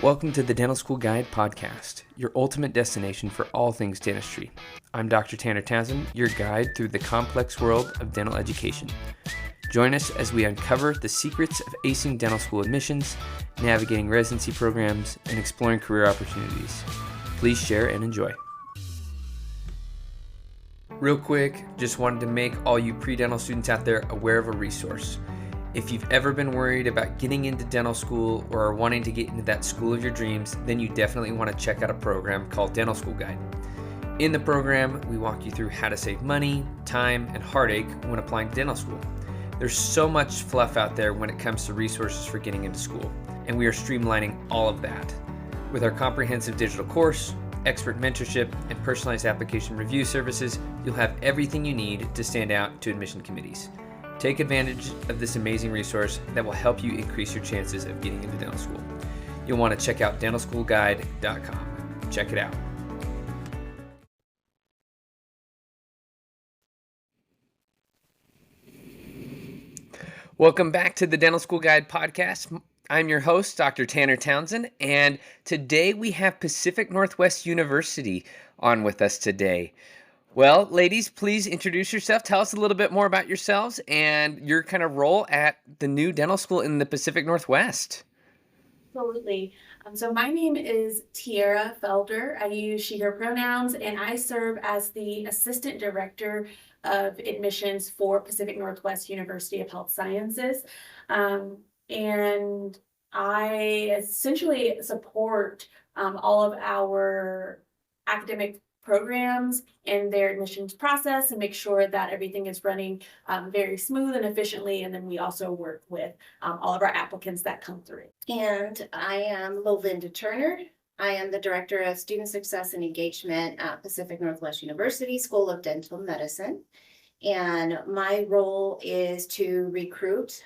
Welcome to the Dental School Guide podcast, your ultimate destination for all things dentistry. I'm Dr. Tanner Townsend, your guide through the complex world of dental education. Join us as we uncover the secrets of acing dental school admissions, navigating residency programs, and exploring career opportunities. Please share and enjoy. Real quick, just wanted to make all you pre-dental students out there aware of a resource. If you've ever been worried about getting into dental school or are wanting to get into that school of your dreams, then you definitely want to check out a program called Dental School Guide. In the program, we walk you through how to save money, time, and heartache when applying to dental school. There's so much fluff out there when it comes to resources for getting into school, and we are streamlining all of that. With our comprehensive digital course, expert mentorship, and personalized application review services, you'll have everything you need to stand out to admission committees. Take advantage of this amazing resource that will help you increase your chances of getting into dental school. You'll want to check out dentalschoolguide.com. Check it out. Welcome back to the Dental School Guide podcast. I'm your host, Dr. Tanner Townsend, and today we have Pacific Northwest University on with us today. Well, ladies, please introduce yourself. Tell us a little bit more about yourselves and your kind of role at the new dental school in the Pacific Northwest. Absolutely. So my name is Tiara Felder. I use she, her pronouns, and I serve as the Assistant Director of Admissions for Pacific Northwest University of Health Sciences. And I essentially support all of our academic programs and their admissions process and make sure that everything is running very smooth and efficiently. And then we also work with all of our applicants that come through. And I am Melinda Turner. I am the Director of Student Success and Engagement at Pacific Northwest University School of Dental Medicine. And my role is to recruit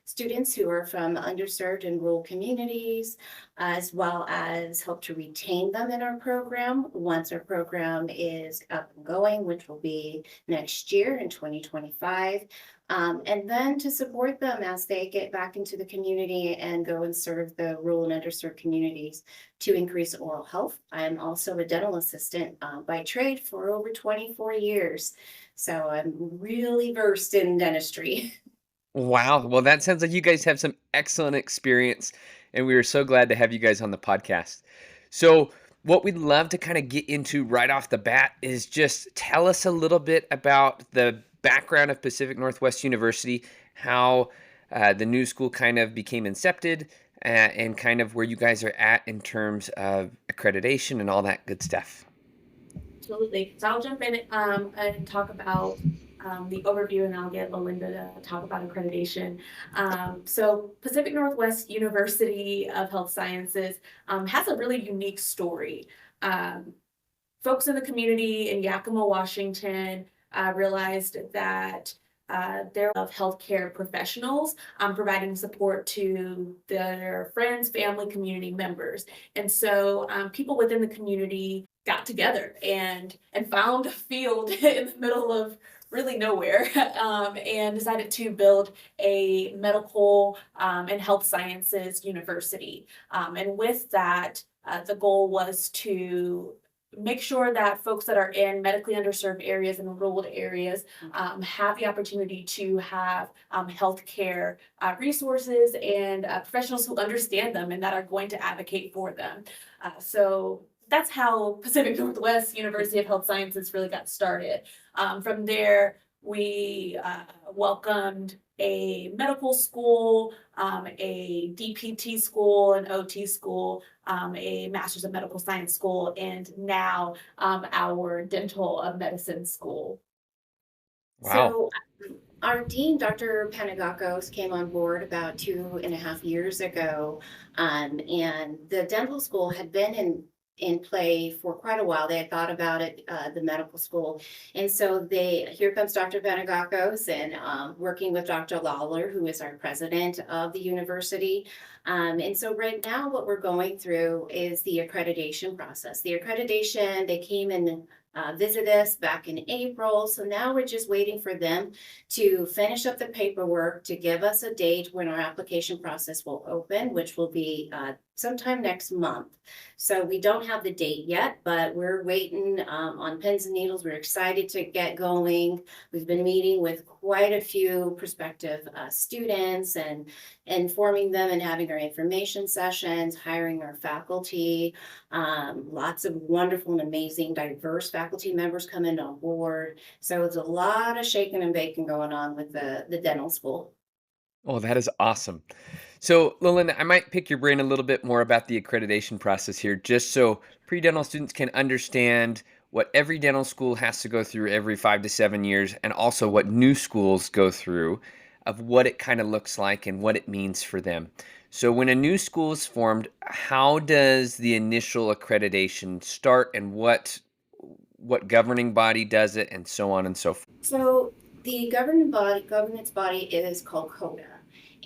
students who are from underserved and rural communities, as well as help to retain them in our program once our program is up and going, which will be next year in 2025. And then to support them as they get back into the community and go and serve the rural and underserved communities to increase oral health. I am also a dental assistant by trade for over 24 years. So I'm really versed in dentistry. Wow. Well, that sounds like you guys have some excellent experience, and we are so glad to have you guys on the podcast. So what we'd love to kind of get into right off the bat is just tell us a little bit about the background of Pacific Northwest University, how the new school kind of became incepted, and kind of where you guys are at in terms of accreditation and all that good stuff. Absolutely. So I'll jump in and talk about the overview, and I'll get Melinda to talk about accreditation. So Pacific Northwest University of Health Sciences has a really unique story. Folks in the community in Yakima, Washington realized that there of healthcare professionals providing support to their friends, family, community members. And so people within the community got together and found a field in the middle of really nowhere and decided to build a medical and health sciences university. And with that, the goal was to make sure that folks that are in medically underserved areas and rural areas have the opportunity to have healthcare resources and professionals who understand them and that are going to advocate for them. So that's how Pacific Northwest University of Health Sciences really got started. From there, we welcomed a medical school, a DPT school, an OT school, a Master's of Medical Science school, and now our Dental Medicine school. Wow. So our dean, Dr. Panagakos, came on board about 2.5 years ago, and the dental school had been in play for quite a while. They had thought about it, the medical school. And so here comes Dr. Panagakos and working with Dr. Lawler, who is our president of the university. And so right now what we're going through is the accreditation process. The accreditation, they came and visited us back in April. So now we're just waiting for them to finish up the paperwork to give us a date when our application process will open, which will be sometime next month. So we don't have the date yet, but we're waiting on pins and needles. We're excited to get going. We've been meeting with quite a few prospective students and informing them and having our information sessions, hiring our faculty, lots of wonderful and amazing diverse faculty members coming on board. So it's a lot of shaking and baking going on with the dental school. Oh, that is awesome. So, Lelinda, I might pick your brain a little bit more about the accreditation process here, just so pre-dental students can understand what every dental school has to go through every 5 to 7 years, and also what new schools go through, of what it kind of looks like and what it means for them. So, when a new school is formed, how does the initial accreditation start, and what governing body does it, and so on and so forth? So the governance body is called CODA.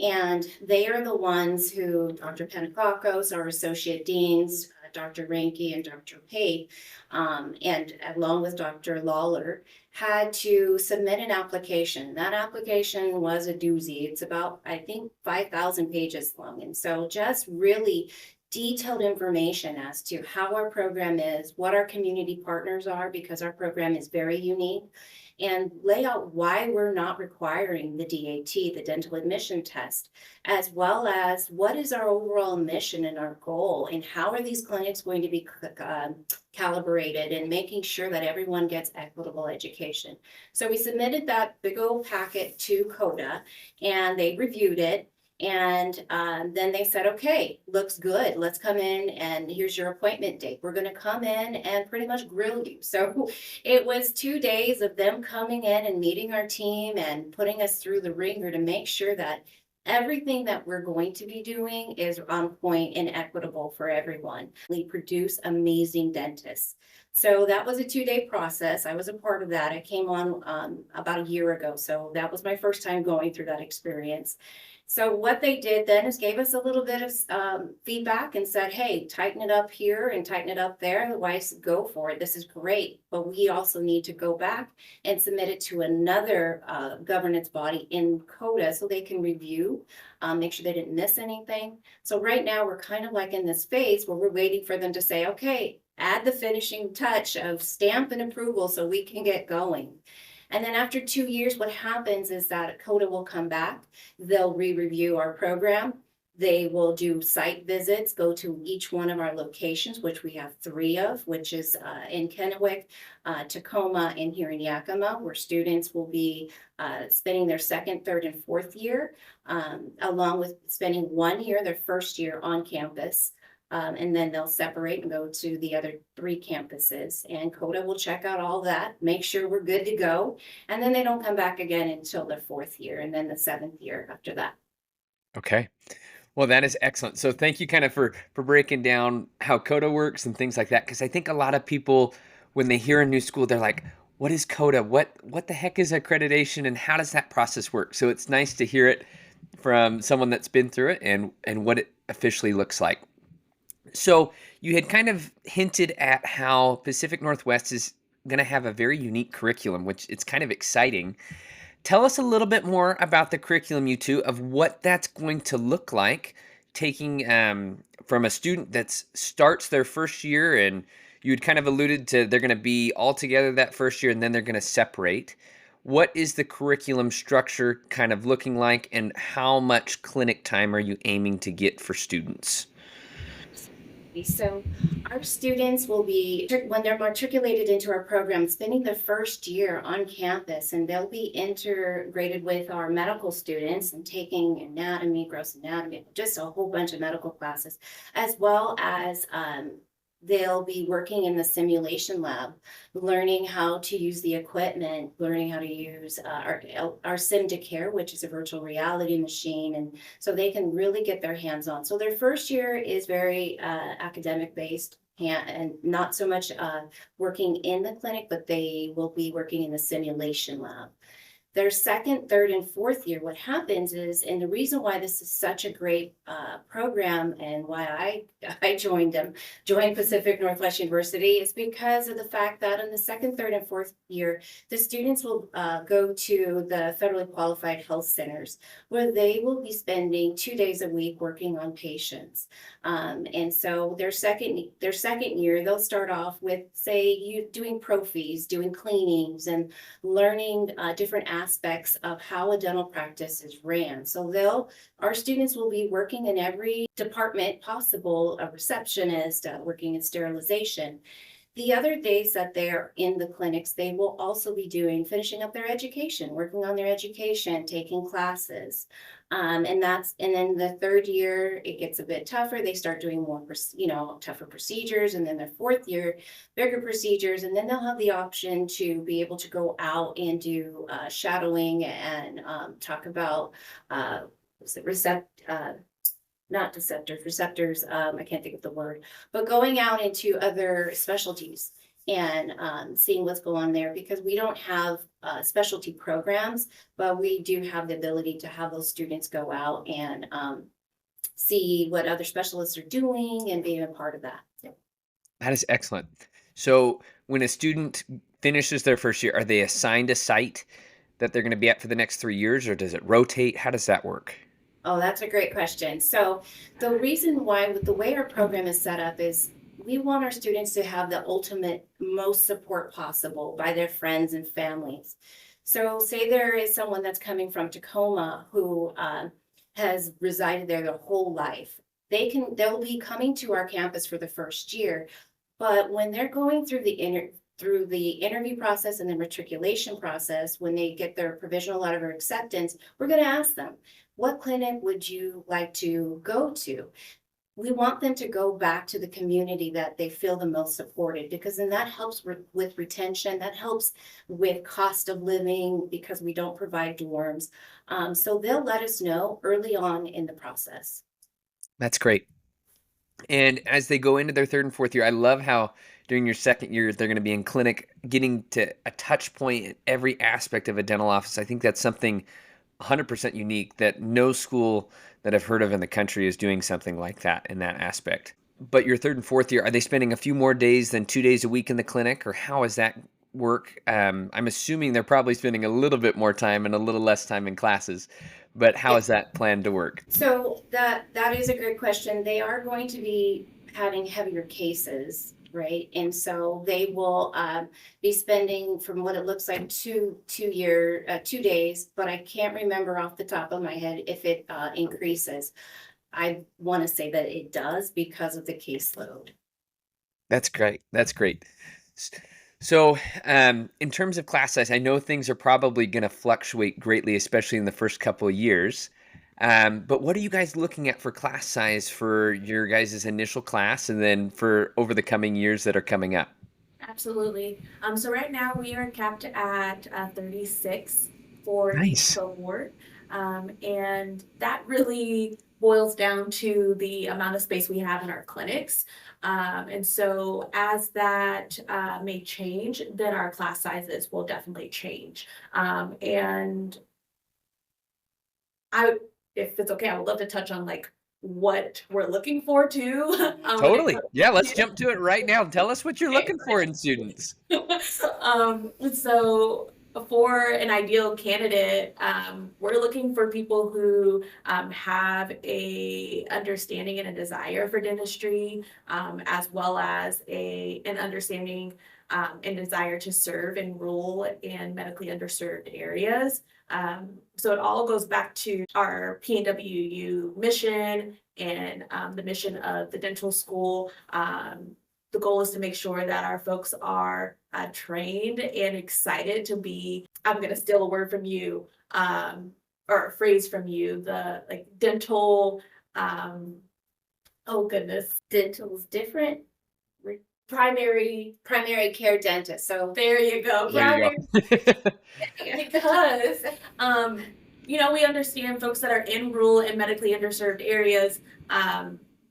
And they are the ones who Dr. Penacocos, our associate deans, Dr. Ranke and Dr. Pate, and along with Dr. Lawler, had to submit an application. That application was a doozy. It's about, I think, 5,000 pages long. And so just really detailed information as to how our program is, what our community partners are, because our program is very unique, and lay out why we're not requiring the DAT, the dental admission test, as well as what is our overall mission and our goal, and how are these clinics going to be calibrated, and making sure that everyone gets equitable education. So we submitted that big old packet to CODA, and they reviewed it. And then they said, okay, looks good. Let's come in and here's your appointment date. We're going to come in and pretty much grill you. So it was 2 days of them coming in and meeting our team and putting us through the ringer to make sure that everything that we're going to be doing is on point and equitable for everyone. We produce amazing dentists. So that was a 2-day process. I was a part of that. I came on about a year ago. So that was my first time going through that experience. So what they did then is gave us a little bit of feedback and said, hey, tighten it up here and tighten it up there. Otherwise, go for it. This is great. But we also need to go back and submit it to another governance body in CODA so they can review, make sure they didn't miss anything. So right now we're kind of like in this phase where we're waiting for them to say, okay, add the finishing touch of stamp and approval so we can get going. And then after 2 years, what happens is that CODA will come back. They'll re-review our program. They will do site visits, go to each one of our locations, which we have 3 of, which is in Kennewick, Tacoma, and here in Yakima, where students will be spending their 2nd, 3rd, and 4th year, along with spending 1 year, their 1st year on campus. And then they'll separate and go to the other 3 campuses, and CODA will check out all that, make sure we're good to go. And then they don't come back again until the 4th year and then the 7th year after that. Okay. Well, that is excellent. So thank you kind of for breaking down how CODA works and things like that, because I think a lot of people, when they hear a new school, they're like, what is CODA? What the heck is accreditation, and how does that process work? So it's nice to hear it from someone that's been through it and what it officially looks like. So you had kind of hinted at how Pacific Northwest is going to have a very unique curriculum, which it's kind of exciting. Tell us a little bit more about the curriculum, you two, of what that's going to look like, taking from a student that starts their first year, and you had kind of alluded to they're going to be all together that first year and then they're going to separate. What is the curriculum structure kind of looking like, and how much clinic time are you aiming to get for students? So our students will be, when they're matriculated into our program, spending the first year on campus, and they'll be integrated with our medical students and taking anatomy, gross anatomy, just a whole bunch of medical classes, as well as they'll be working in the simulation lab, learning how to use the equipment, learning how to use our sim to care, which is a virtual reality machine. And so they can really get their hands on. So their first year is very academic based and not so much working in the clinic, but they will be working in the simulation lab. Their second, third, and fourth year, what happens is, and the reason why this is such a great program and why I joined Pacific Northwest University is because of the fact that in the second, third, and fourth year, the students will go to the federally qualified health centers where they will be spending 2 days a week working on patients. And so their second year, they'll start off with, say, you doing prophies, doing cleanings, and learning different aspects of how a dental practice is ran. So our students will be working in every department possible, a receptionist, working in sterilization. The other days that they're in the clinics, they will also be finishing up their education, working on their education, taking classes. And then the third year, it gets a bit tougher. They start doing more, tougher procedures. And then their fourth year, bigger procedures. And then they'll have the option to be able to go out and do shadowing and talk about, not receptors, I can't think of the word, but going out into other specialties and seeing what's going on there, because we don't have specialty programs, but we do have the ability to have those students go out and see what other specialists are doing and being a part of that. Yep. That is excellent. So when a student finishes their first year, are they assigned a site that they're going to be at for the next 3 years, or does it rotate? How does that work? Oh, that's a great question. So the reason why, with the way our program is set up, is we want our students to have the ultimate most support possible by their friends and families. So say there is someone that's coming from Tacoma who has resided there their whole life. They'll be coming to our campus for the first year, but when they're going through the interview process and the matriculation process, when they get their provisional letter of acceptance, we're going to ask them, what clinic would you like to go to? We want them to go back to the community that they feel the most supported, because then that helps with retention, that helps with cost of living, because we don't provide dorms. So they'll let us know early on in the process. That's great. And as they go into their third and fourth year, I love how during your second year, they're going to be in clinic, getting to a touch point in every aspect of a dental office. I think that's something 100% unique that no school that I've heard of in the country is doing something like that in that aspect. But your third and fourth year, are they spending a few more days than 2 days a week in the clinic, or how does that work? I'm assuming they're probably spending a little bit more time and a little less time in classes, but how is that planned to work? So that is a great question. They are going to be having heavier cases, right? And so they will be spending, from what it looks like, 2 days, but I can't remember off the top of my head if it increases. I want to say that it does because of the caseload. That's great. That's great. So, in terms of class size, I know things are probably going to fluctuate greatly, especially in the first couple of years. But what are you guys looking at for class size for your guys' initial class, and then for over the coming years that are coming up? Absolutely. So right now we are capped at 36 for each Nice. cohort. And that really boils down to the amount of space we have in our clinics. And so as that may change, then our class sizes will definitely change. And if it's okay, I would love to touch on like what we're looking for too. Totally. Yeah, let's jump to it right now. Tell us what you're looking for in students. So for an ideal candidate, we're looking for people who have a understanding and a desire for dentistry, as well as an understanding and desire to serve in rural and medically underserved areas. So it all goes back to our PNWU mission and the mission of the dental school. The goal is to make sure that our folks are trained and excited to be, I'm going to steal a word from you, or a phrase from you, the like dental, oh goodness, Dental's different. Primary care dentist. So there you go. There you go. Because we understand folks that are in rural and medically underserved areas,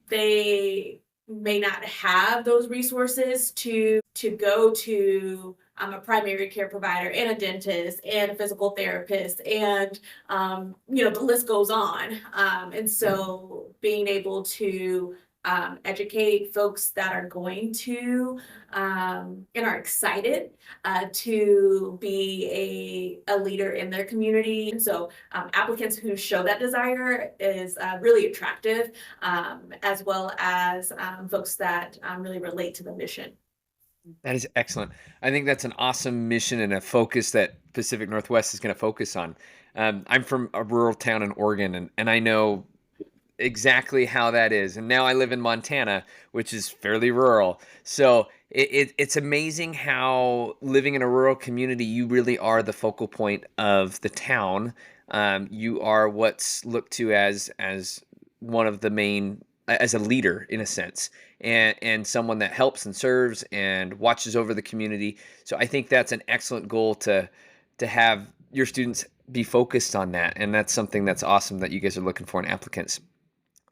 they may not have those resources to go to a primary care provider and a dentist and a physical therapist and the list goes on. And so being able to educate folks that are going to and are excited to be a leader in their community. And so applicants who show that desire is really attractive, as well as folks that really relate to the mission. That is excellent. I think that's an awesome mission and a focus that Pacific Northwest is going to focus on. I'm from a rural town in Oregon, and I know exactly how that is. And now I live in Montana, which is fairly rural. So it's amazing how living in a rural community, you really are the focal point of the town. You are what's looked to as one of the main, as a leader in a sense, and someone that helps and serves and watches over the community. So I think that's an excellent goal to have your students be focused on that, and that's something that's awesome that you guys are looking for in applicants.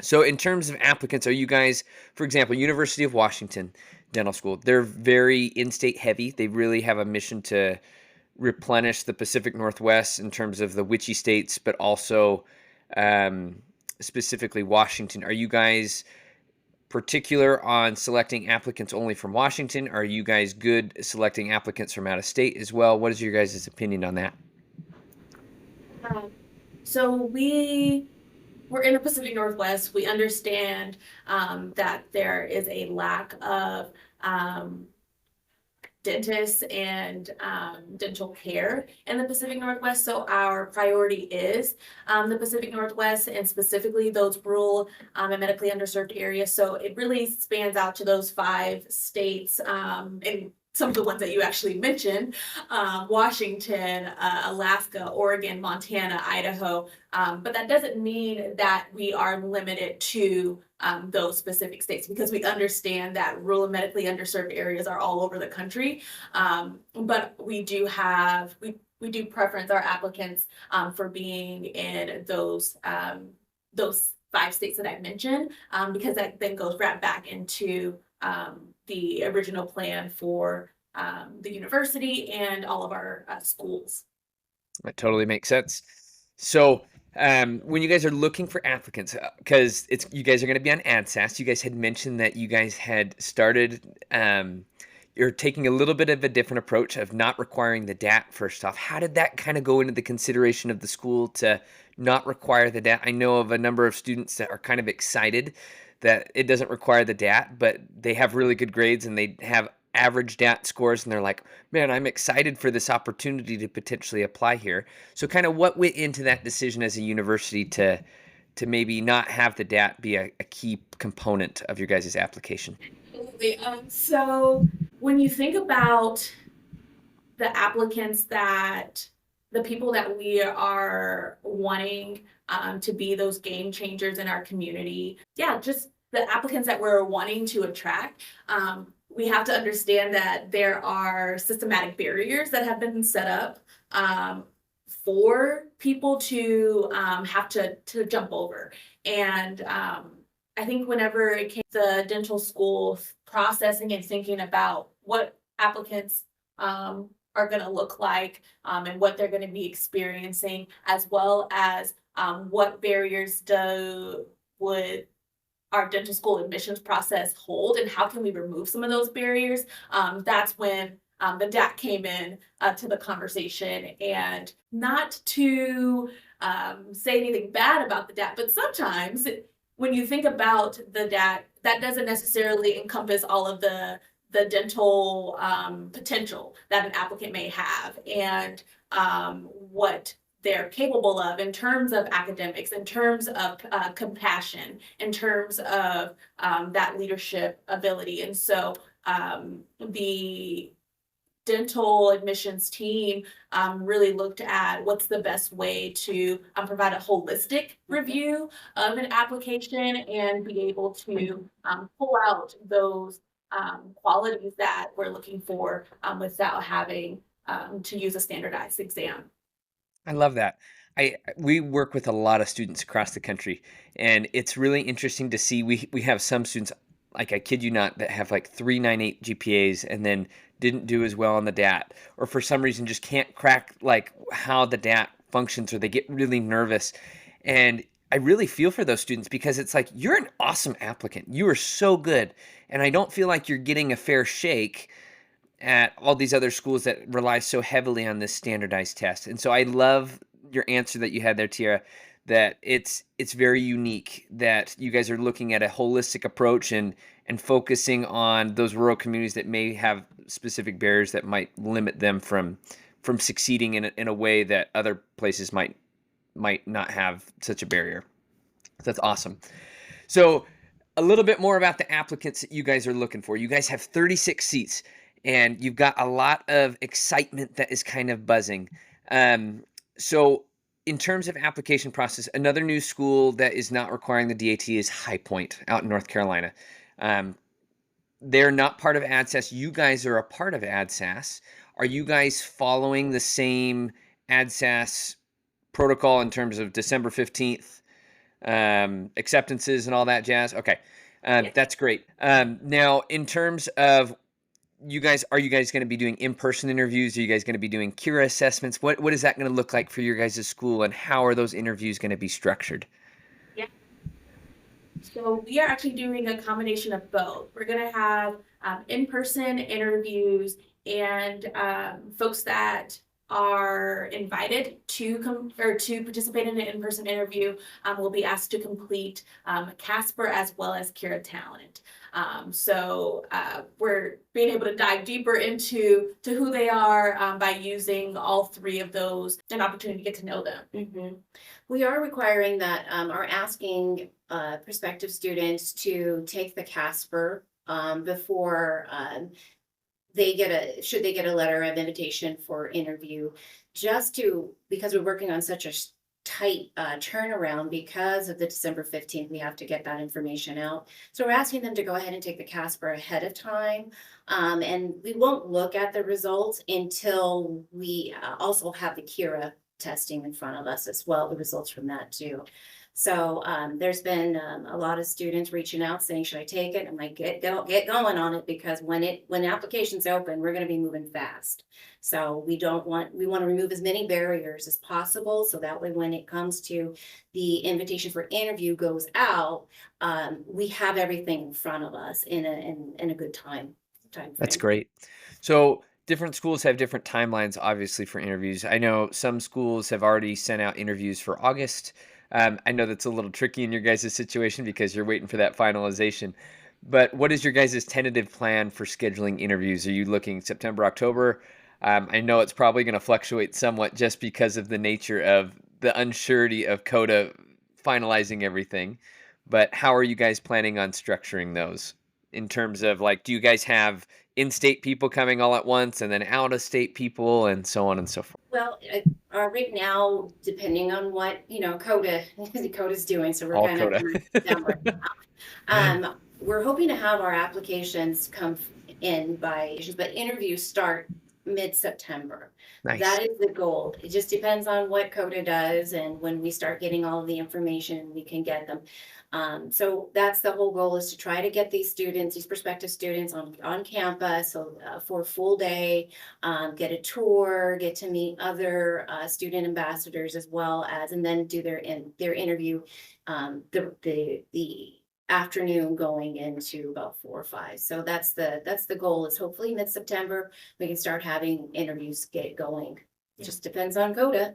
So in terms of applicants, are you guys, for example, University of Washington Dental School, they're very in-state heavy. They really have a mission to replenish the Pacific Northwest in terms of the witchy states, but also specifically Washington. Are you guys particular on selecting applicants only from Washington? Are you guys good selecting applicants from out of state as well? What is your guys' opinion on that? So we're in the Pacific Northwest. We understand that there is a lack of dentists and dental care in the Pacific Northwest. So our priority is the Pacific Northwest, and specifically those rural and medically underserved areas. So it really spans out to those 5 states, and some of the ones that you actually mentioned, Washington, Alaska, Oregon, Montana, Idaho. But that doesn't mean that we are limited to those specific states, because we understand that rural and medically underserved areas are all over the country. But we do preference our applicants for being in those 5 states that I mentioned, because that then goes right back into the original plan for the university and all of our schools. That totally makes sense. So when you guys are looking for applicants, because you guys are going to be on AdSAS, you guys had mentioned that you guys had started, you're taking a little bit of a different approach of not requiring the DAT first off. How did that kind of go into the consideration of the school to not require the DAT? I know of a number of students that are kind of excited that it doesn't require the DAT, but they have really good grades and they have average DAT scores, and they're like, man, I'm excited for this opportunity to potentially apply here. So kind of what went into that decision as a university to maybe not have the DAT be a key component of your guys' application? Absolutely. So when you think about the applicants, the people that we are wanting to be those game changers in our community, just the applicants that we're wanting to attract, we have to understand that there are systematic barriers that have been set up for people to have to jump over. And I think whenever it came to the dental school processing and thinking about what applicants are going to look like, and what they're going to be experiencing, as well as what barriers would our dental school admissions process hold, and how can we remove some of those barriers, that's when the DAT came in to the conversation. And not to say anything bad about the DAT, but sometimes when you think about the DAT, that doesn't necessarily encompass all of the dental potential that an applicant may have, and what they're capable of in terms of academics, in terms of compassion, in terms of that leadership ability. And so the dental admissions team really looked at what's the best way to provide a holistic review of an application and be able to pull out those qualities that we're looking for without having to use a standardized exam. I love that. We work with a lot of students across the country, and it's really interesting to see we have some students like I kid you not, that have like 3.98 GPAs and then didn't do as well on the DAT, or for some reason just can't crack like how the DAT functions, or they get really nervous. And I really feel for those students because it's like, you're an awesome applicant. You are so good. And I don't feel like you're getting a fair shake at all these other schools that rely so heavily on this standardized test. And so I love your answer that you had there, Tiara, that it's very unique, that you guys are looking at a holistic approach and focusing on those rural communities that may have specific barriers that might limit them from succeeding in a way that other places might not have such a barrier. That's awesome. So a little bit more about the applicants that you guys are looking for. You guys have 36 seats, and you've got a lot of excitement that is kind of buzzing. So in terms of application process, another new school that is not requiring the DAT is High Point out in North Carolina. Um, they're not part of AdSAS. You guys are a part of AdSAS. Are you guys following the same AdSAS protocol in terms of December 15th acceptances and all that jazz? Okay. Yeah. That's great. Now, in terms of you guys, are you guys going to be doing in-person interviews? Are you guys going to be doing Kira assessments? What is that going to look like for your guys' school, and how are those interviews going to be structured? Yeah. So we are actually doing a combination of both. We're going to have in-person interviews, and folks that are invited to come or to participate in an in-person interview will be asked to complete Casper as well as Kira Talent. So we're being able to dive deeper into who they are by using all three of those, an opportunity to get to know them. Mm-hmm. We are requiring that, are asking prospective students to take the Casper before should they get a letter of invitation for interview, because we're working on such a tight turnaround because of the December 15th, we have to get that information out. So we're asking them to go ahead and take the Casper ahead of time. And we won't look at the results until we also have the Kira testing in front of us as well, the results from that too. So there's been a lot of students reaching out saying, should I take it? I'm like, get going on it, because when the application's open, we're going to be moving fast. So we want to remove as many barriers as possible, so that way when it comes to the invitation for interview goes out, we have everything in front of us in a good time frame. That's great. So different schools have different timelines, obviously, for interviews. I know some schools have already sent out interviews for August. I know that's a little tricky in your guys' situation because you're waiting for that finalization. But what is your guys' tentative plan for scheduling interviews? Are you looking September, October? I know it's probably going to fluctuate somewhat just because of the nature of the unsurety of CODA finalizing everything. But how are you guys planning on structuring those in terms of, like, do you guys have in-state people coming all at once and then out-of-state people and so on and so forth? Well, right now, depending on what CODA's doing, so we're All kind CODA. of down right now. We're hoping to have our applications come in but interviews start mid-September. Nice. That is the goal. It just depends on what CODA does and when we start getting all of the information, we can get them. So that's the whole goal, is to try to get these prospective students on campus, so for a full day, get a tour, get to meet other student ambassadors as well as, and then do their interview the afternoon going into about 4 or 5. So that's the goal, is hopefully mid-September we can start having interviews get going. It just depends on CODA.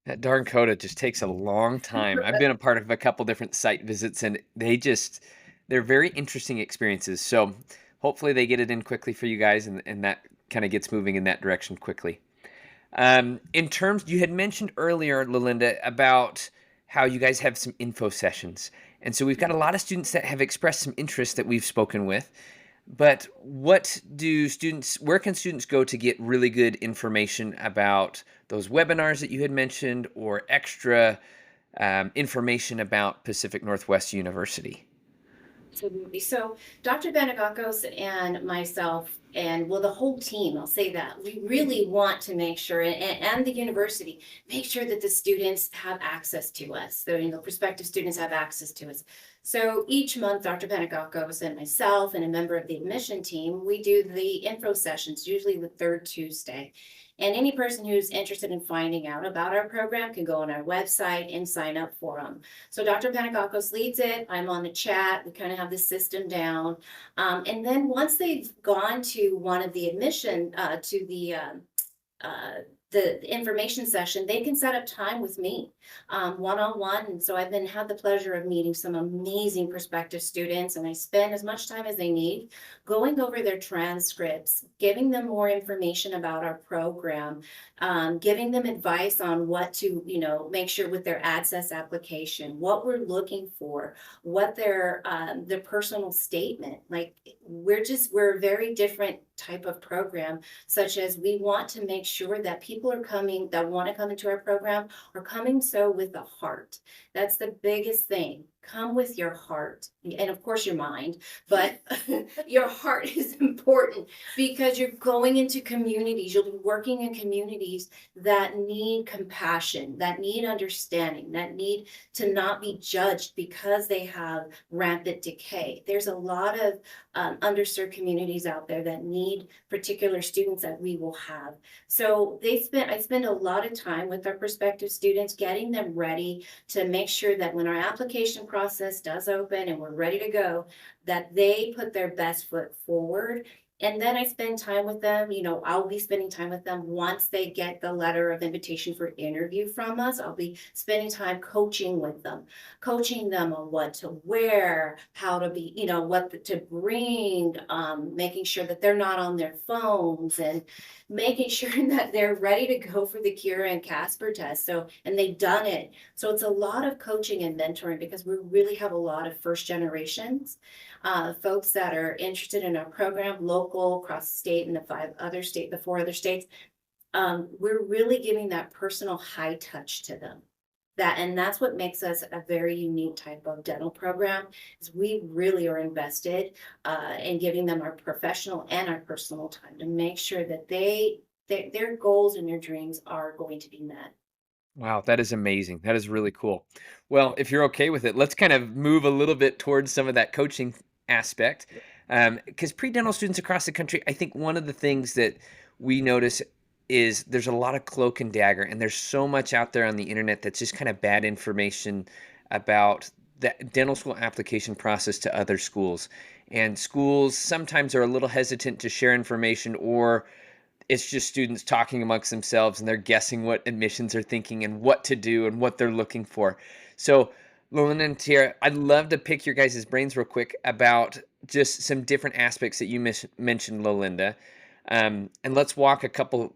That darn CODA just takes a long time. I've been a part of a couple different site visits, and they're very interesting experiences. So hopefully they get it in quickly for you guys, and that kind of gets moving in that direction quickly. In terms, you had mentioned earlier, Lalinda, about how you guys have some info sessions. And so we've got a lot of students that have expressed some interest that we've spoken with. But where can students go to get really good information about those webinars that you had mentioned, or extra information about Pacific Northwest University? Absolutely. So Dr. Benegakos and myself, and well, the whole team, I'll say that, we really want to make sure, and the university, make sure that the students have access to us. So, prospective students have access to us. So each month, Dr. Benegakos and myself and a member of the admission team, we do the info sessions, usually the third Tuesday. And any person who's interested in finding out about our program can go on our website and sign up for them. So Dr. Panagakos leads it. I'm on the chat. We kind of have the system down. And then once they've gone to one of the admission, to the information session, they can set up time with me, one-on-one. And so I've had the pleasure of meeting some amazing prospective students, and I spend as much time as they need going over their transcripts, giving them more information about our program, giving them advice on what to, make sure with their access application, what we're looking for, what their personal statement, like we're a very different type of program, such as we want to make sure that people are coming that want to come into our program are coming so with a heart. That's the biggest thing. Come with your heart, and of course your mind, but your heart is important because you're going into communities, you'll be working in communities that need compassion, that need understanding, that need to not be judged because they have rampant decay. There's a lot of underserved communities out there that need particular students that we will have. So I spend a lot of time with our prospective students, getting them ready to make sure that when our application process does open and we're ready to go, that they put their best foot forward. And then I spend time with them, I'll be spending time with them once they get the letter of invitation for interview from us. I'll be spending time coaching with them, coaching them on what to wear, how to be, what to bring, making sure that they're not on their phones, and making sure that they're ready to go for the Cura and Casper test. So, and they've done it. So it's a lot of coaching and mentoring because we really have a lot of first generations, folks that are interested in our program, local, across the state, and the 4 other states. We're really giving that personal high touch to them. And that's what makes us a very unique type of dental program, is we really are invested in giving them our professional and our personal time to make sure that their goals and their dreams are going to be met. Wow, that is amazing. That is really cool. Well, if you're okay with it, let's kind of move a little bit towards some of that coaching aspect. Because pre-dental students across the country, I think one of the things that we notice is there's a lot of cloak and dagger, and there's so much out there on the internet that's just kind of bad information about the dental school application process to other schools. And schools sometimes are a little hesitant to share information, or it's just students talking amongst themselves and they're guessing what admissions are thinking and what to do and what they're looking for. So, Lolinda and Tiara, I'd love to pick your guys' brains real quick about just some different aspects that you mentioned, Lolinda, and let's walk a couple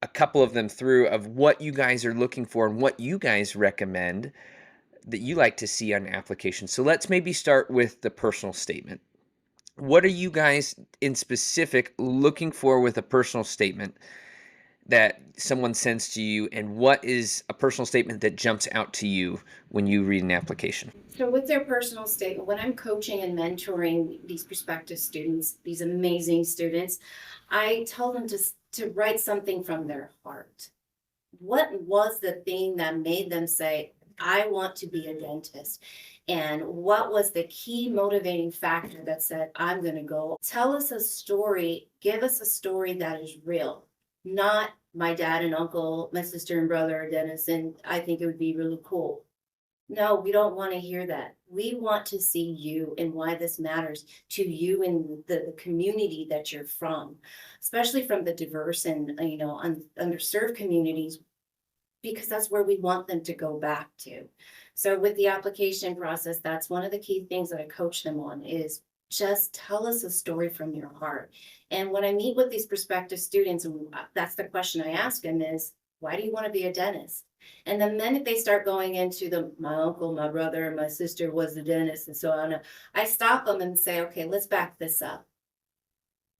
of them through of what you guys are looking for and what you guys recommend that you like to see on applications. So let's maybe start with the personal statement. What are you guys in specific looking for with a personal statement that someone sends to you, and what is a personal statement that jumps out to you when you read an application? So with their personal statement, when I'm coaching and mentoring these prospective students, these amazing students, I tell them to write something from their heart. What was the thing that made them say, I want to be a dentist? And what was the key motivating factor that said, I'm going to go? Tell us a story, give us a story that is real, not my dad and uncle, my sister and brother are dentists, and I think it would be really cool. No, we don't want to hear that. We want to see you and why this matters to you and the community that you're from, especially from the diverse and, underserved communities, because that's where we want them to go back to. So with the application process, that's one of the key things that I coach them on, is just tell us a story from your heart. And when I meet with these prospective students, and that's the question I ask them is, why do you want to be a dentist? And the minute they start going into my uncle, my brother, my sister was a dentist, and so on, I stop them and say, okay, let's back this up.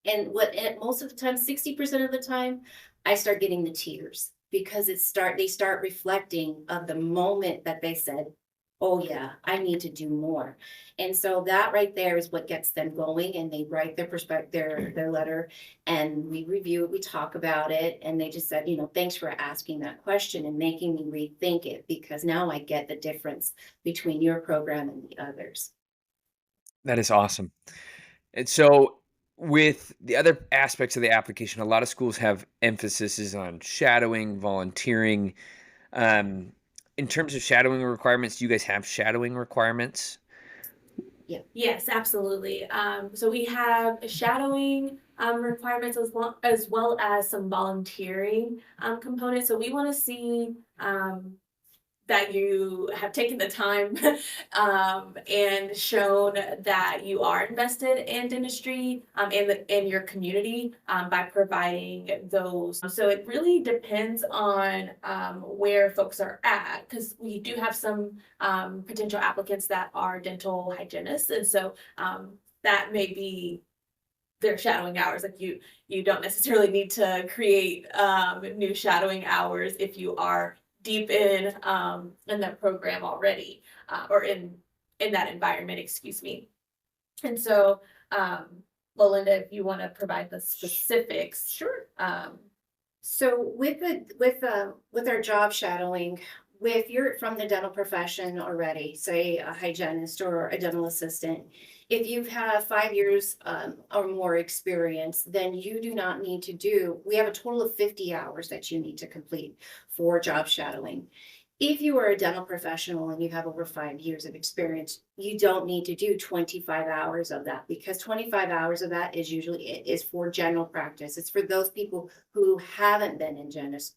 And most of the time, 60% of the time, I start getting the tears, because they start reflecting of the moment that they said, oh yeah, I need to do more. And so that right there is what gets them going, and they write their letter, and we review it, we talk about it, and they just said, thanks for asking that question and making me rethink it, because now I get the difference between your program and the others. That is awesome. And so with the other aspects of the application, a lot of schools have emphasis on shadowing, volunteering. Um, in terms of shadowing requirements, do you guys have shadowing requirements? Yes, absolutely. So we have shadowing requirements as well as some volunteering components. So we want to see that you have taken the time and shown that you are invested in dentistry in your community by providing those. So it really depends on where folks are at, because we do have some potential applicants that are dental hygienists, and so that may be their shadowing hours. Like you don't necessarily need to create new shadowing hours if you are deep in that program already, or in that environment, excuse me. And so Belinda, if you want to provide the specifics. Sure. So with our job shadowing, if you're from the dental profession already, say a hygienist or a dental assistant, if you have 5 years or more experience, then you do not need to do. We have a total of 50 hours that you need to complete for job shadowing. If you are a dental professional and you have over 5 years of experience, you don't need to do 25 hours of that, because 25 hours of that is for general practice. It's for those people who haven't been in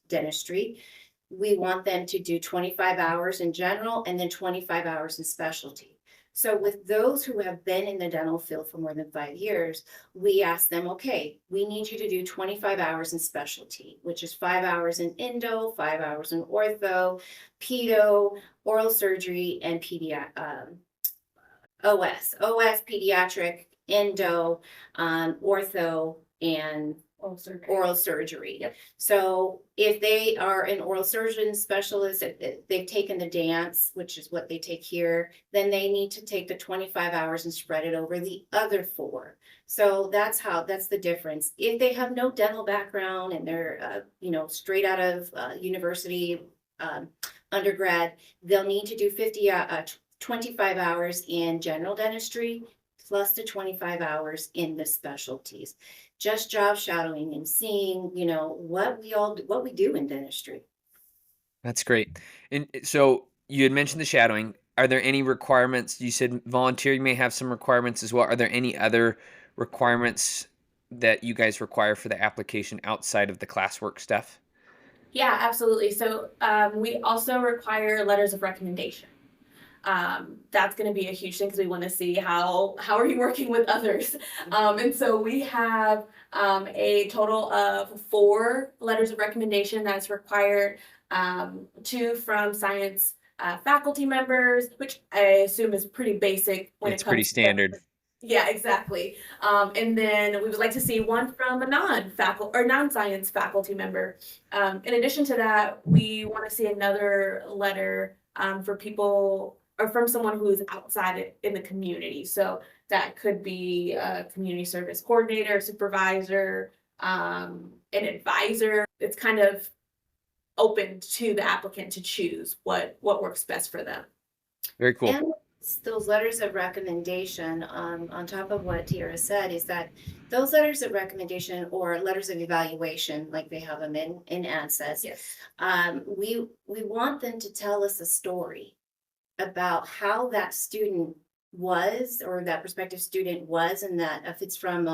dentistry. We want them to do 25 hours in general and then 25 hours in specialty. So with those who have been in the dental field for more than 5 years, we ask them, okay, we need you to do 25 hours in specialty, which is 5 hours in endo, 5 hours in ortho, pedo, oral surgery, and OS, pediatric, endo, ortho, and oral surgery. Yep. So if they are an oral surgeon specialist, if they've taken the dance, which is what they take here, then they need to take the 25 hours and spread it over the other 4. So that's the difference. If they have no dental background and they're straight out of university, undergrad, they'll need to do 25 hours in general dentistry plus the 25 hours in the specialties. Just job shadowing and seeing, what we do in dentistry. That's great. And so you had mentioned the shadowing. Are there any requirements? You said volunteering may have some requirements as well. Are there any other requirements that you guys require for the application outside of the classwork stuff? Yeah, absolutely. So we also require letters of recommendation. That's going to be a huge thing, because we want to see how are you working with others. And so we have a total of 4 letters of recommendation that's required. 2 from science faculty members, which I assume is pretty basic when It's it comes pretty to. standard. Yeah, exactly. And then we would like to see 1 from a non-science faculty member. In addition to that, we want to see another letter for people, or from someone who is outside in the community. So that could be a community service coordinator, supervisor, an advisor. It's kind of open to the applicant to choose what works best for them. Very cool. And those letters of recommendation, on top of what Tiara said, is that those letters of recommendation or letters of evaluation, like they have them in ANSES, Yes. we want them to tell us a story about how that student was, or that prospective student was, and that if it's from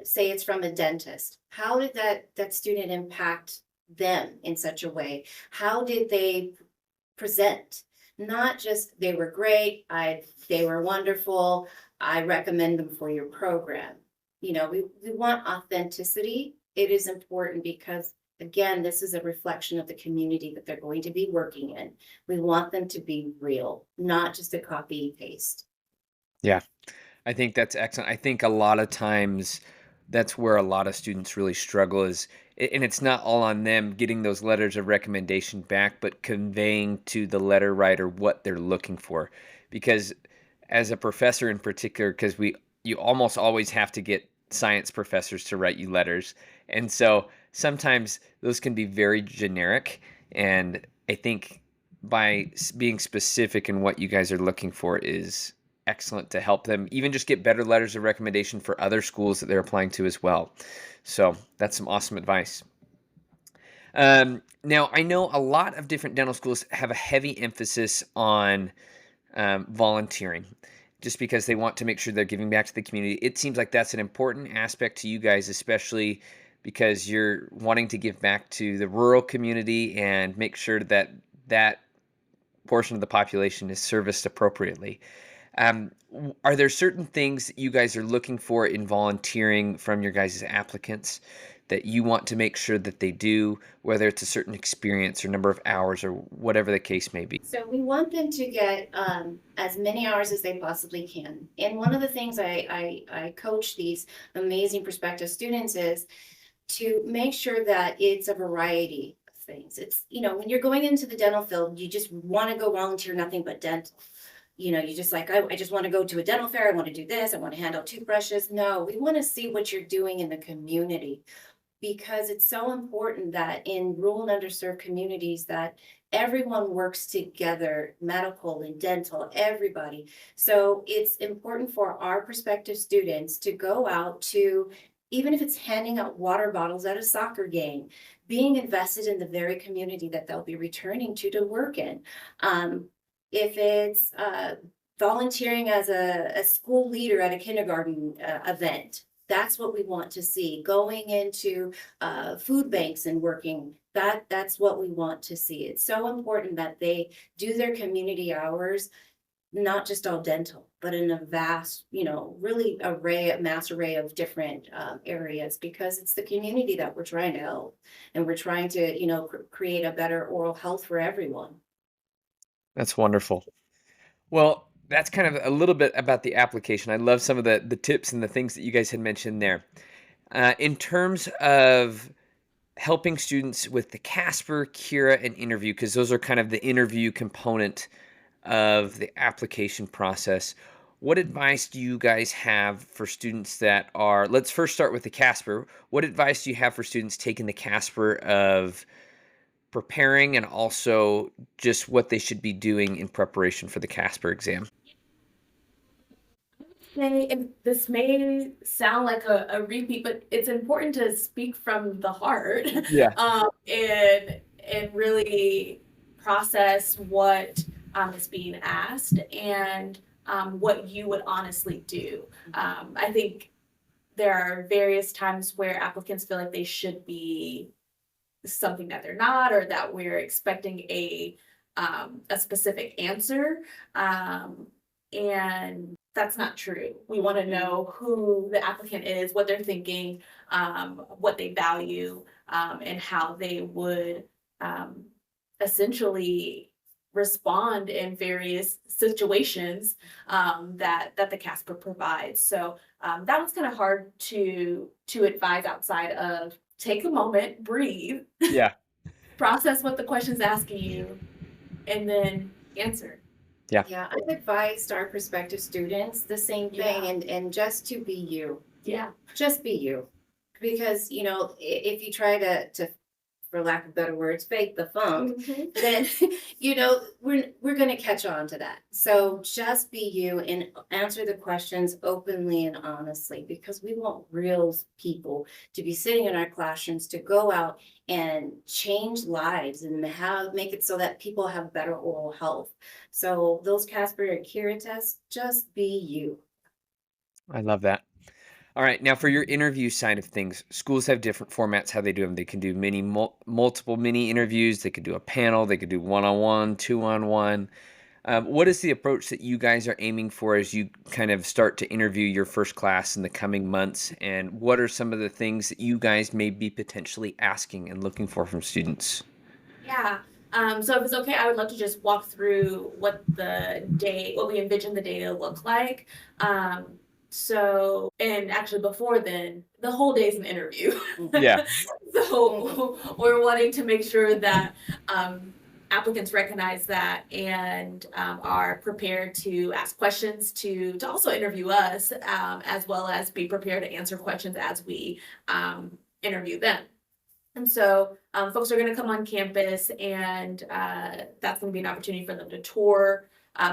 say it's from a dentist, how did that student impact them in such a way? How did they present? Not just they were great, they were wonderful, I recommend them for your program. We want authenticity. It is important because, again, this is a reflection of the community that they're going to be working in. We want them to be real, not just a copy and paste. Yeah, I think that's excellent. I think a lot of times that's where a lot of students really struggle is and it's not all on them getting those letters of recommendation back, but conveying to the letter writer what they're looking for. Because as a professor in particular, because you almost always have to get science professors to write you letters, and so sometimes those can be very generic. And I think by being specific in what you guys are looking for is excellent to help them even just get better letters of recommendation for other schools that they're applying to as well. So that's some awesome advice. Now, I know a lot of different dental schools have a heavy emphasis on volunteering just because they want to make sure they're giving back to the community. It seems like that's an important aspect to you guys, especially because you're wanting to give back to the rural community and make sure that that portion of the population is serviced appropriately. Are there certain things that you guys are looking for in volunteering from your guys' applicants that you want to make sure that they do, whether it's a certain experience or number of hours or whatever the case may be? So we want them to get as many hours as they possibly can. And one of the things I coach these amazing prospective students is to make sure that it's a variety of things. It's, when you're going into the dental field, you just want to go volunteer nothing but dental. You just like, I just want to go to a dental fair. I want to do this. I want to hand out toothbrushes. No, we want to see what you're doing in the community, because it's so important that in rural and underserved communities that everyone works together, medical and dental, everybody. So it's important for our prospective students to go out to, even if it's handing out water bottles at a soccer game, being invested in the very community that they'll be returning to work in. If it's volunteering as a school leader at a kindergarten event, that's what we want to see. Going into food banks and working, that's what we want to see. It's so important that they do their community hours, not just all dental, but in a vast, really mass array of different areas, because it's the community that we're trying to help, and we're trying to, create a better oral health for everyone. That's wonderful. Well, that's kind of a little bit about the application. I love some of the tips and the things that you guys had mentioned there. In terms of helping students with the Casper, Kira, and interview, because those are kind of the interview component of the application process. What advice do you guys have for students that are, let's first start with the Casper. What advice do you have for students taking the Casper of preparing and also just what they should be doing in preparation for the Casper exam? And this may sound like a repeat, but it's important to speak from the heart, Yeah. and really process what is being asked, and what you would honestly do. I think there are various times where applicants feel like they should be something that they're not, or that we're expecting a specific answer, and that's not true. We want to know who the applicant is, what they're thinking, what they value, and how they would essentially respond in various situations that the Casper provides. So that was kind of hard to advise outside of take a moment, breathe, Yeah. process what the question's asking you, and then answer. Yeah. Yeah, I've advised our prospective students the same thing, Yeah. and just to be you, Yeah. just be you. Because, if you try to, for lack of better words, fake the funk, Mhm. then, we're gonna catch on to that. So just be you and answer the questions openly and honestly, because we want real people to be sitting in our classrooms to go out and change lives and make it so that people have better oral health. So those Casper and Kira tests, just be you. I love that. All right, now for your interview side of things, schools have different formats how they do them. They can do multiple mini interviews. They could do a panel. They could do one-on-one, two-on-one. What is the approach that you guys are aiming for as you kind of start to interview your first class in the coming months? And what are some of the things that you guys may be potentially asking and looking for from students? Yeah. So if it's okay, I would love to just walk through what we envision the day to look like. So, and actually before then, the whole day's an interview. Yeah. So we're wanting to make sure that applicants recognize that and are prepared to ask questions to also interview us, as well as be prepared to answer questions as we interview them. And so folks are going to come on campus, and that's going to be an opportunity for them to tour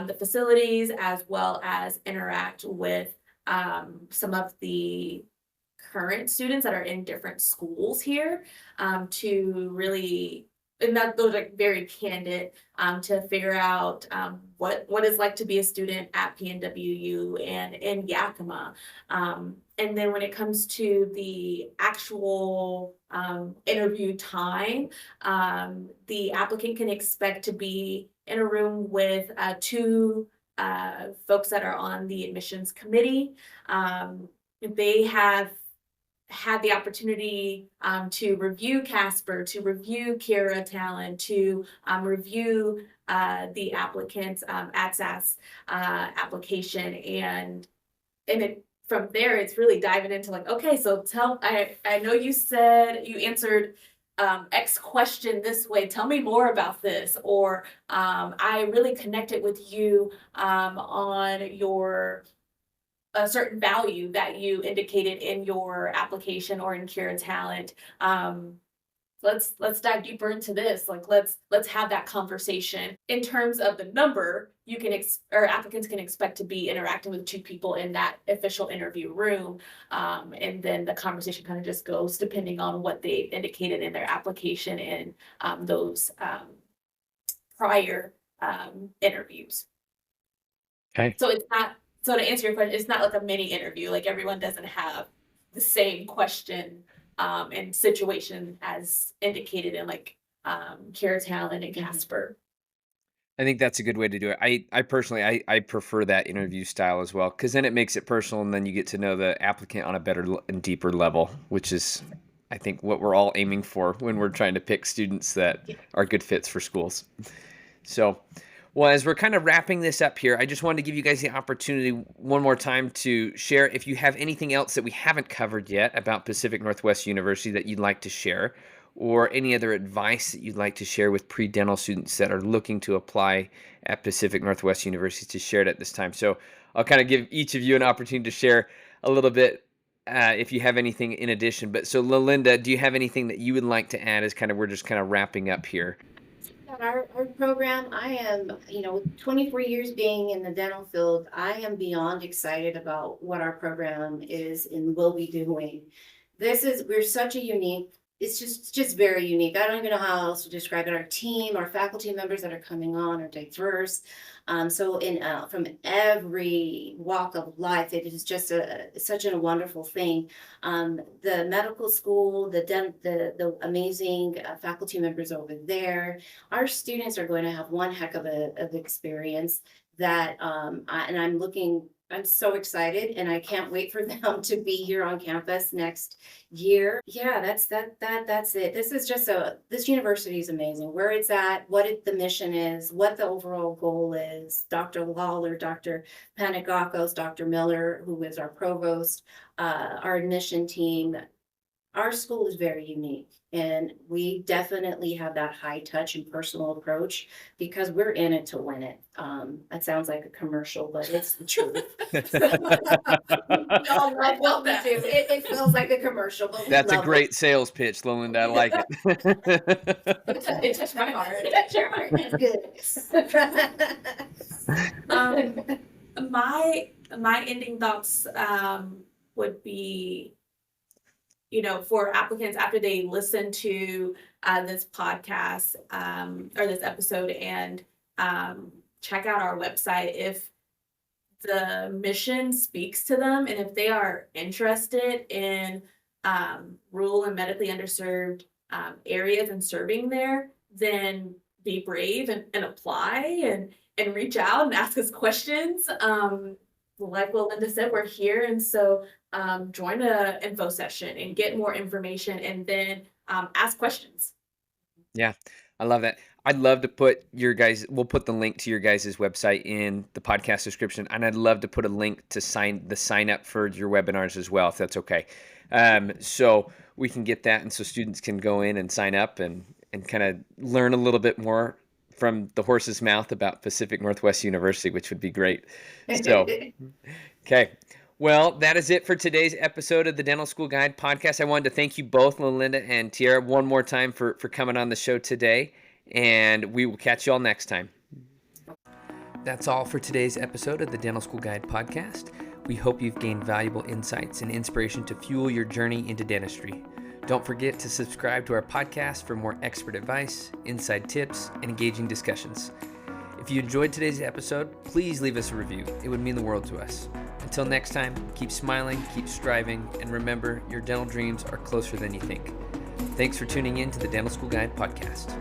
the facilities as well as interact with some of the current students that are in different schools here, to really, and that those are very candid, to figure out what it's like to be a student at PNWU and in Yakima. And then when it comes to the actual interview time, the applicant can expect to be in a room with two folks that are on the admissions committee. They have had the opportunity to review Casper, to review Kira Talent, to review the applicant's ATSAS application, and from there it's really diving into like, okay, so I know you said you answered X question this way. Tell me more about this. Or I really connected with you on your a certain value that you indicated in your application or in Kira Talent. Let's dive deeper into this. Like let's have that conversation. In terms of the number, you can or applicants can expect to be interacting with two people in that official interview room, and then the conversation kind of just goes depending on what they indicated in their application and those prior interviews. Okay. So it's not, so to answer your question, it's not like a mini interview. Like everyone doesn't have the same question and situation as indicated in like Kira Talent and Casper. I think that's a good way to do it. I personally, I prefer that interview style as well, because then it makes it personal, and then you get to know the applicant on a better and deeper level, which is, I think, what we're all aiming for when we're trying to pick students that are good fits for schools. So, well, as we're kind of wrapping this up here, I just wanted to give you guys the opportunity one more time to share if you have anything else that we haven't covered yet about Pacific Northwest University that you'd like to share, or any other advice that you'd like to share with pre-dental students that are looking to apply at Pacific Northwest University, to share it at this time. So I'll kind of give each of you an opportunity to share a little bit if you have anything in addition. But so Lalinda, do you have anything that you would like to add as kind of we're just kind of wrapping up here? Our program, I am, 24 years being in the dental field, I am beyond excited about what our program is and will be doing. We're such a unique, it's just very unique. I don't even know how else to describe it. Our team, our faculty members that are coming on are diverse. So from every walk of life, it is just such a wonderful thing. The medical school, the amazing faculty members over there, our students are going to have one heck of of experience that, and I'm so excited, and I can't wait for them to be here on campus next year. Yeah, that's it. This university is amazing. Where it's at, the mission is, what the overall goal is. Dr. Lawler, Dr. Panagakos, Dr. Miller, who is our provost, our admission team. Our school is very unique, and we definitely have that high touch and personal approach because we're in it to win it. That sounds like a commercial, but it's the truth. I felt that. It feels like a commercial, but That's a great sales pitch, Lalinda. I like it. It touched my heart. It touched your heart. That's good. My ending thoughts would be, for applicants after they listen to this podcast or this episode, and check out our website, if the mission speaks to them and if they are interested in rural and medically underserved areas and serving there, then be brave and apply and reach out and ask us questions. Like what Linda said, we're here, and so join a info session and get more information, and then ask questions. Yeah, I love that. I'd love to put we'll put the link to your guys' website in the podcast description, and I'd love to put a link to sign up for your webinars as well, if that's okay. So we can get that, and so students can go in and sign up and kind of learn a little bit more from the horse's mouth about Pacific Northwest University, which would be great. So, okay. Well, that is it for today's episode of the Dental School Guide podcast. I wanted to thank you both, Melinda and Tiara, one more time for coming on the show today, and we will catch you all next time. That's all for today's episode of the Dental School Guide podcast. We hope you've gained valuable insights and inspiration to fuel your journey into dentistry. Don't forget to subscribe to our podcast for more expert advice, inside tips, and engaging discussions. If you enjoyed today's episode, please leave us a review. It would mean the world to us. Until next time, keep smiling, keep striving, and remember, your dental dreams are closer than you think. Thanks for tuning in to the Dental School Guide podcast.